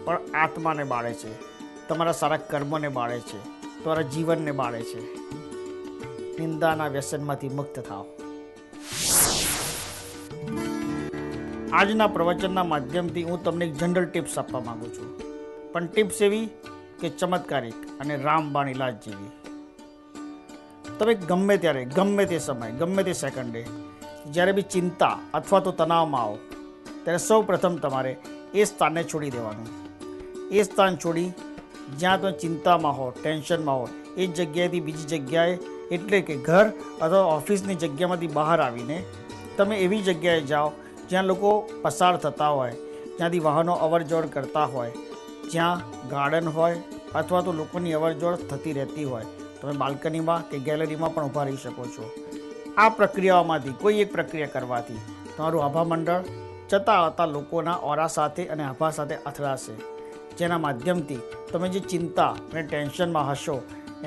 પણ આત્માને બાળે છે, તમારા સારા કર્મને બાળે છે, તમારા જીવનને બાળે છે. નિંદાના વ્યસનમાંથી મુક્ત થાઓ. આજના પ્રવચનના માધ્યમથી હું તમને એક જનરલ ટિપ્સ આપવા માંગુ છું, પણ ટિપ્સ એવી કે ચમત્કારિક અને રામબાણ ઇલાજ જેવી. તમે ગમે ત્યારે, ગમે તે સમય, ગમે તે સેકન્ડે જ્યારે બી ચિંતા અથવા તો તણાવમાં આવો ત્યારે સૌ પ્રથમ તમારે એ સ્થાનને છોડી દેવાનું. એ સ્થાન છોડી જ્યાં તમે ચિંતામાં હો, ટેન્શનમાં હો, એ જગ્યાએથી બીજી જગ્યાએ, એટલે કે ઘર અથવા ઓફિસની જગ્યામાંથી બહાર આવીને તમે એવી જગ્યાએ જાઓ જ્યાં લોકો પસાર થતા હોય, જ્યાંથી વાહનો અવર જવર કરતા હોય, જ્યાં ગાર્ડન હોય અથવા તો લોકોની અવર જવર થતી રહેતી હોય. તમે બાલ્કનીમાં કે ગેલેરીમાં પણ ઊભા રહી શકો છો. આ પ્રક્રિયાઓમાંથી કોઈ એક પ્રક્રિયા કરવાથી તમારું આભા મંડળ જતા આવતા લોકોના ઓરા સાથે અને આભા સાથે અથડાશે, જેના માધ્યમથી તમે જે ચિંતા અને ટેન્શનમાં હશો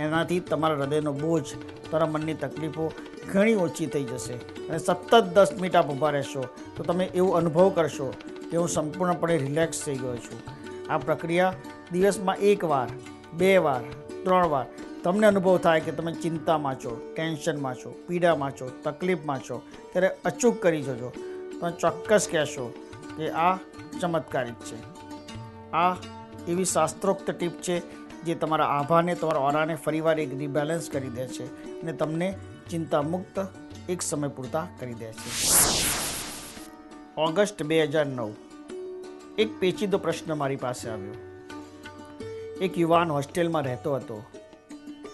એનાથી તમારા હૃદયનો બોજ, તમારા મનની તકલીફો ઘણી ઓછી થઈ જશે. અને સતત 10 મિનિટ આપ ઊભા રહેશો તો તમે એવું અનુભવ કરશો કે હું સંપૂર્ણપણે રિલેક્સ થઈ ગયો છું. આ પ્રક્રિયા દિવસમાં 1 વાર, 2 વાર, 3 વાર તમને અનુભવ થાય કે તમે ચિંતામાં છો, ટેન્શનમાં છો, પીડામાં છો, તકલીફમાં છો, ત્યારે અચૂક કરી જજો. તમે ચોક્કસ કહેશો કે આ ચમત્કારિક છે. આ એવી શાસ્ત્રોક્ત ટીપ છે જે તમારા આભાને, તમારા ઓરાને ફરીવાર એક રિબેલેન્સ કરી દે છે અને તમને ચિંતા મુક્ત એક સમય પૂરતા કરી દે છે. ઓગસ્ટ 2009 એક પેચીદો પ્રશ્ન મારી પાસે આવ્યો. એક યુવાન હોસ્ટેલમાં રહેતો હતો.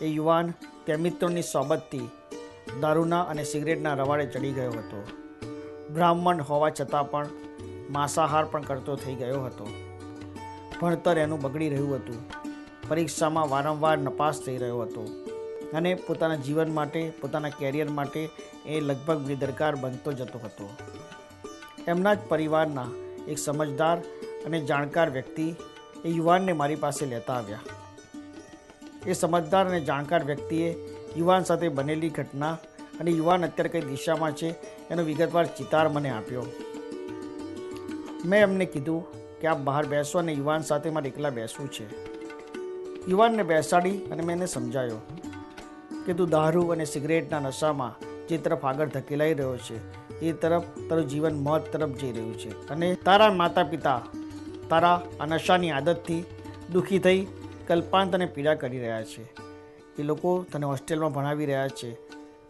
એ યુવાન ત્યાં મિત્રોની સોબતથી દારૂના અને સિગરેટના રવાડે ચડી ગયો હતો. બ્રાહ્મણ હોવા છતાં પણ માંસાહાર પણ કરતો થઈ ગયો હતો. ભણતર એનું બગડી રહ્યું હતું. પરીક્ષામાં વારંવાર નપાસ થઈ રહ્યો હતો અને પોતાના જીવન માટે, પોતાના કેરિયર માટે એ લગભગ બેદરકાર બનતો જતો હતો. એમના જ પરિવારના એક સમજદાર અને જાણકાર વ્યક્તિ એ યુવાનને મારી પાસે લેતા આવ્યા. એ સમજદાર અને જાણકાર વ્યક્તિએ યુવાન સાથે બનેલી ઘટના અને યુવાન અત્યારે કઈ દિશામાં છે એનો વિગતવાર ચિતાર મને આપ્યો. મેં એમને કીધું કે આપ બહાર બેસો અને યુવાન સાથે મારે એકલા બેસવું છે. યુવાનને બેસાડી અને મેં એને સમજાયો કે તું દારૂ અને સિગરેટના નશામાં જે તરફ આગળ ધકેલાઈ રહ્યો છે એ તરફ તારું જીવન મોત તરફ જઈ રહ્યું છે અને તારા માતા પિતા તારા આ નશાની આદતથી દુઃખી થઈ કલ્પાંત અને પીડા કરી રહ્યા છે. એ લોકો તને હોસ્ટેલમાં ભણાવી રહ્યા છે,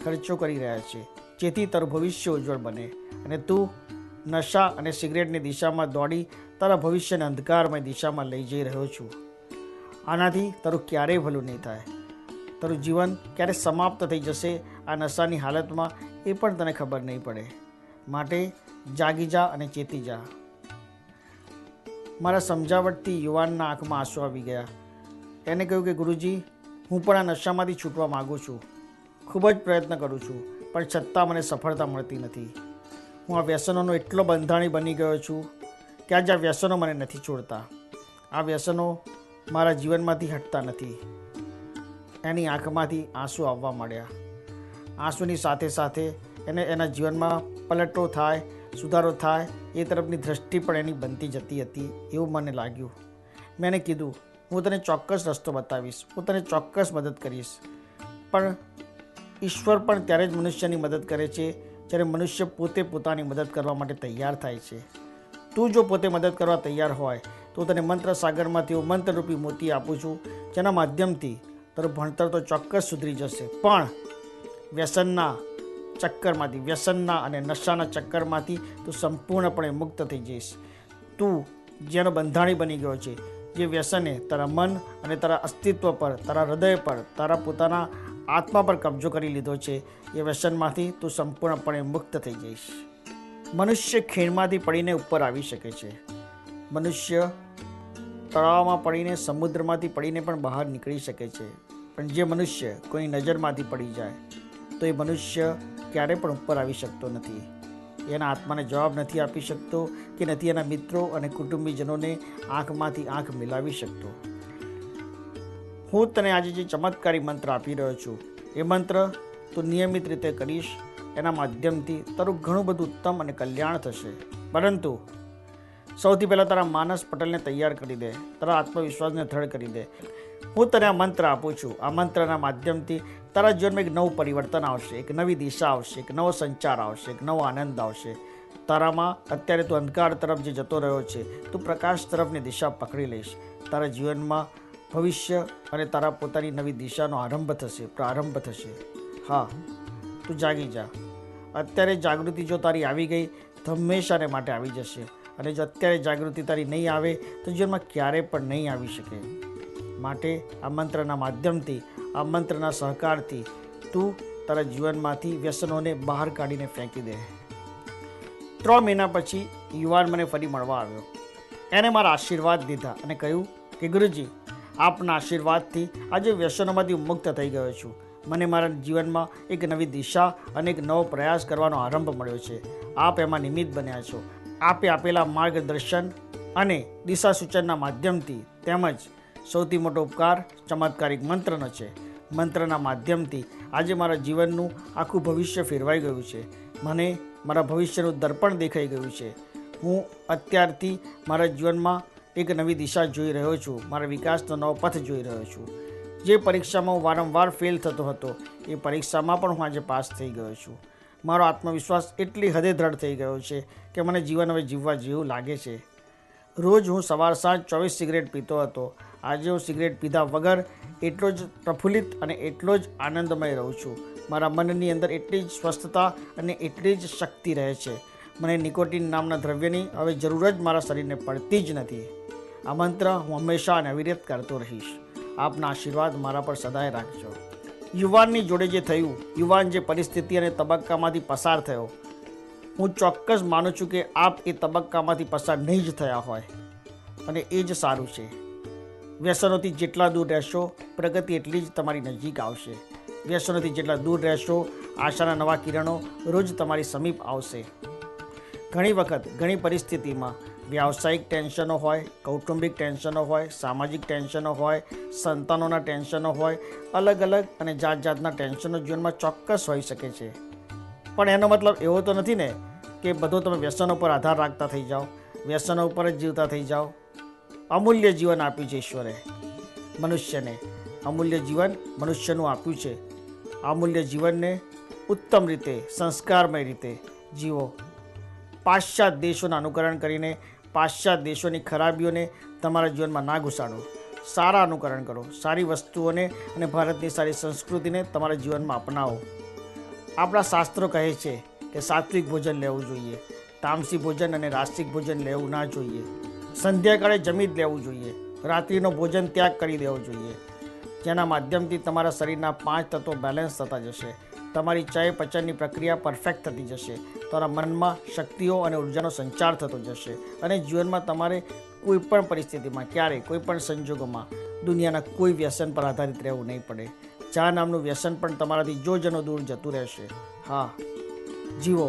ખર્ચો કરી રહ્યા છે, જેથી તારું ભવિષ્ય ઉજ્જવળ બને અને તું નશા અને સિગરેટની દિશામાં દોડી તારા ભવિષ્યને અંધકારમય દિશામાં લઈ જઈ રહ્યો છું. આનાથી તારું ક્યારેય ભલું નહીં થાય. તારું જીવન ક્યારે સમાપ્ત થઈ જશે આ નશાની હાલતમાં એ પણ તને ખબર નહીં પડે. માટે જાગી જા અને ચેતી જા. મારા સમજાવટથી યુવાનના આંખમાં આંસુ આવી ગયા. એને કહ્યું કે ગુરુજી, હું પણ આ નશામાંથી છૂટવા માગું છું. ખૂબ જ પ્રયત્ન કરું છું, પણ છતાં મને સફળતા મળતી નથી. હું આ વ્યસનોનો એટલો બંધાણી બની ગયો છું કે આજે આ વ્યસનો મને નથી છોડતા. આ વ્યસનો મારા જીવનમાંથી હટતા નથી. એની આંખમાંથી આંસુ આવવા માંડ્યા. આંસુની સાથે સાથે એને એના જીવનમાં પલટો થાય, સુધારો થાય એ તરફની દ્રષ્ટિ પણ એની બનતી જતી હતી એવું મને લાગ્યું. મેં એને કીધું, હું તને ચોક્કસ રસ્તો બતાવીશ, હું તને ચોક્કસ મદદ કરીશ. પણ ઈશ્વર પણ ત્યારે જ મનુષ્યની મદદ કરે છે જ્યારે મનુષ્ય પોતે પોતાની મદદ કરવા માટે તૈયાર થાય છે. તું જો પોતે મદદ કરવા તૈયાર હોય તો તને મંત્ર સાગરમાંથી હું મંત્રરૂપી મોતી આપું છું, જેના માધ્યમથી તારું ભણતર તો ચોક્કસ સુધરી જશે, પણ વ્યસનના ચક્કરમાંથી, વ્યસનના અને નશાના ચક્કરમાંથી તું સંપૂર્ણપણે મુક્ત થઈ જઈશ. તું જેનો બંધાણી બની ગયો છે, જે વ્યસને તારા મન અને તારા અસ્તિત્વ પર, તારા હૃદય પર, તારા પોતાના આત્મા પર કબજો કરી લીધો છે, એ વ્યસનમાંથી તું સંપૂર્ણપણે મુક્ત થઈ જઈશ. મનુષ્ય ખીણમાંથી પડીને ઉપર આવી શકે છે. મનુષ્ય તળાવમાં પડીને, સમુદ્રમાંથી પડીને પણ બહાર નીકળી શકે છે. પણ જે મનુષ્ય કોઈ નજરમાંથી પડી જાય તો એ મનુષ્ય ક્યારેય પણ ઉપર આવી શકતો નથી. એના આત્માને જવાબ નથી આપી શકતો કે નથી એના મિત્રો અને કુટુંબીજનોને આંખમાંથી આંખ મિલાવી શકતો. હું તને આજે જે ચમત્કારી મંત્ર આપી રહ્યો છું એ મંત્ર તું નિયમિત રીતે કરીશ, એના માધ્યમથી તારું ઘણું બધું ઉત્તમ અને કલ્યાણ થશે. પરંતુ સૌથી પહેલાં તારા માનસ પટલને તૈયાર કરી દે, તારા આત્મવિશ્વાસને દ્રઢ કરી દે. હું તને આ મંત્ર આપું છું. આ મંત્રના માધ્યમથી તારા જીવનમાં એક નવું પરિવર્તન આવશે, એક નવી દિશા આવશે, એક નવો સંચાર આવશે, એક નવો આનંદ આવશે. તારામાં અત્યારે તું અંધકાર તરફ જે જતો રહ્યો છે, તું પ્રકાશ તરફની દિશા પકડી લઈશ. તારા જીવનમાં ભવિષ્ય અને તારા પોતાની નવી દિશાનો પ્રારંભ થશે. હા, તું જાગી જા. અત્યારે જાગૃતિ જો તારી આવી ગઈ તો હંમેશાને માટે આવી જશે, અને જો અત્યારે જાગૃતિ તારી નહીં આવે તો જીવનમાં ક્યારેય પણ નહીં આવી શકે. માટે આ મંત્રના માધ્યમથી, આ મંત્રના સહકારથી તું તારા જીવનમાંથી વ્યસનોને બહાર કાઢીને ફેંકી દે. 3 મહિના પછી યુવાન મને ફરી મળવા આવ્યો. એણે મારા આશીર્વાદ દીધા અને કહ્યું કે ગુરુજી, આપના આશીર્વાદથી આજે વ્યસનોમાંથી મુક્ત થઈ ગયો છું. મને મારા જીવનમાં એક નવી દિશા અને એક નવો પ્રયાસ કરવાનો આરંભ મળ્યો છે. આપ એમાં નિમિત્ત બન્યા છો. આપે આપેલા માર્ગદર્શન અને દિશા સૂચનના માધ્યમથી, તેમજ સૌથી મોટો ઉપકાર ચમત્કારિક મંત્રનો છે. મંત્રના માધ્યમથી આજે મારા જીવનનું આખું ભવિષ્ય ફેરવાઈ ગયું છે. મને મારા ભવિષ્યનું દર્પણ દેખાઈ ગયું છે. હું અત્યારથી મારા જીવનમાં એક નવી દિશા જોઈ રહ્યો છું. મારા વિકાસનો નવો પથ જોઈ રહ્યો છું. જે પરીક્ષામાં હું વારંવાર ફેલ થતો હતો, એ પરીક્ષામાં પણ હું આજે પાસ થઈ ગયો છું. મારો આત્મવિશ્વાસ એટલી હદે દ્રઢ થઈ ગયો છે કે મને જીવન હવે જીવવા જેવું લાગે છે. રોજ હું સવાર સાંજ 24 સિગરેટ પીતો હતો. આજે હું સિગરેટ પીધા વગર એટલો જ પ્રફુલ્લિત અને એટલો જ આનંદમય રહું છું. મારા મનની અંદર એટલી જ સ્વસ્થતા અને એટલી જ શક્તિ રહે છે. મને નિકોટિન નામના દ્રવ્યની હવે જરૂર જ મારા શરીરને પડતી જ નથી. આ મંત્ર હું હંમેશા અને અવિરત કરતો રહીશ. આપના આશીર્વાદ મારા પર સદાય રાખજો. યુવાનની જોડે જે થયું, યુવાન જે પરિસ્થિતિ અને તબક્કામાંથી પસાર થયો, હું ચોક્કસ માનું છું કે આપ એ તબક્કામાંથી પસાર નહીં જ થયા હોય, અને એ જ સારું છે. વ્યસનોથી જેટલા દૂર રહેશો, પ્રગતિ એટલી જ તમારી નજીક આવશે. વ્યસનોથી જેટલા દૂર રહેશો, આશાના નવા કિરણો રોજ તમારી સમીપ આવશે. ઘણી વખત ઘણી પરિસ્થિતિમાં વ્યાવસાયિક ટેન્શનો હોય, કૌટુંબિક ટેન્શનો હોય, સામાજિક ટેન્શનો હોય, સંતાનોના ટેન્શનો હોય, અલગ અલગ અને જાત જાતના ટેન્શનો જીવનમાં ચોક્કસ હોઈ શકે છે. પણ એનો મતલબ એવો તો નથી ને કે બધો તમે વ્યસનો પર આધાર રાખતા થઈ જાઓ, વ્યસનો ઉપર જ જીવતા થઈ જાઓ. અમૂલ્ય જીવન આપ્યું છે ઈશ્વરે મનુષ્યને. અમૂલ્ય જીવન મનુષ્યનું આપ્યું છે. અમૂલ્ય જીવનને ઉત્તમ રીતે, સંસ્કારમય રીતે જીવો. પાશ્ચાત્ય દેશોનું અનુકરણ કરીને પાશ્ચાત્ય દેશોની ખરાબીઓને તમારા જીવનમાં ના ઘુસાડો. સારા અનુકરણ કરો, સારી વસ્તુઓને અને ભારતની સારી સંસ્કૃતિને તમારા જીવનમાં અપનાવો. આપણા શાસ્ત્રો કહે છે કે સાત્વિક ભોજન લેવું જોઈએ, તામસી ભોજન અને રાષ્ટ્રિક ભોજન લેવું ના જોઈએ. સંધ્યાકાળે જમી જ લેવું જોઈએ. રાત્રિનો ભોજન ત્યાગ કરી દેવો જોઈએ, જેના માધ્યમથી તમારા શરીરના 5 તત્વો બેલેન્સ થતા જશે. તમારી ચય પચનની પ્રક્રિયા પરફેક્ટ થતી જશે. તમારા મનમાં શક્તિઓ અને ઉર્જાનો સંચાર થતો જશે, અને જીવનમાં તમારે કોઈ પણ પરિસ્થિતિમાં, ક્યારેય, કોઈ પણ સંજોગોમાં દુનિયાના કોઈ વ્યસન પર આધારિત રહેવું નહીં પડે. ચા નામનું વ્યસન પણ તમારાથી જોજનો દૂર જતું રહેશે. હા, જીવો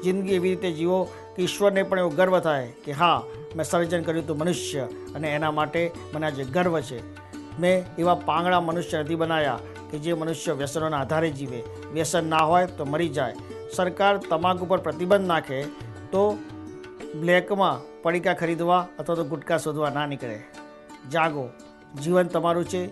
જિંદગી એવી રીતે જીવો કે ઈશ્વરને પણ એવો ગર્વ થાય કે હા, મેં સર્જન કર્યું હતું મનુષ્ય, અને એના માટે મને આજે ગર્વ છે. મેં એવા પાંગડા મનુષ્ય નથી બનાવ્યા કે જે મનુષ્ય વ્યસનોના આધારે જીવે. વ્યસન ના હોય તો મરી જાય. સરકાર તમાકુ પર પ્રતિબંધ નાખે તો બ્લેકમાં પડીકા ખરીદવા અથવા તો ગુટકા શોધવા ના નીકળે. જાગો, જીવન તમારું છે.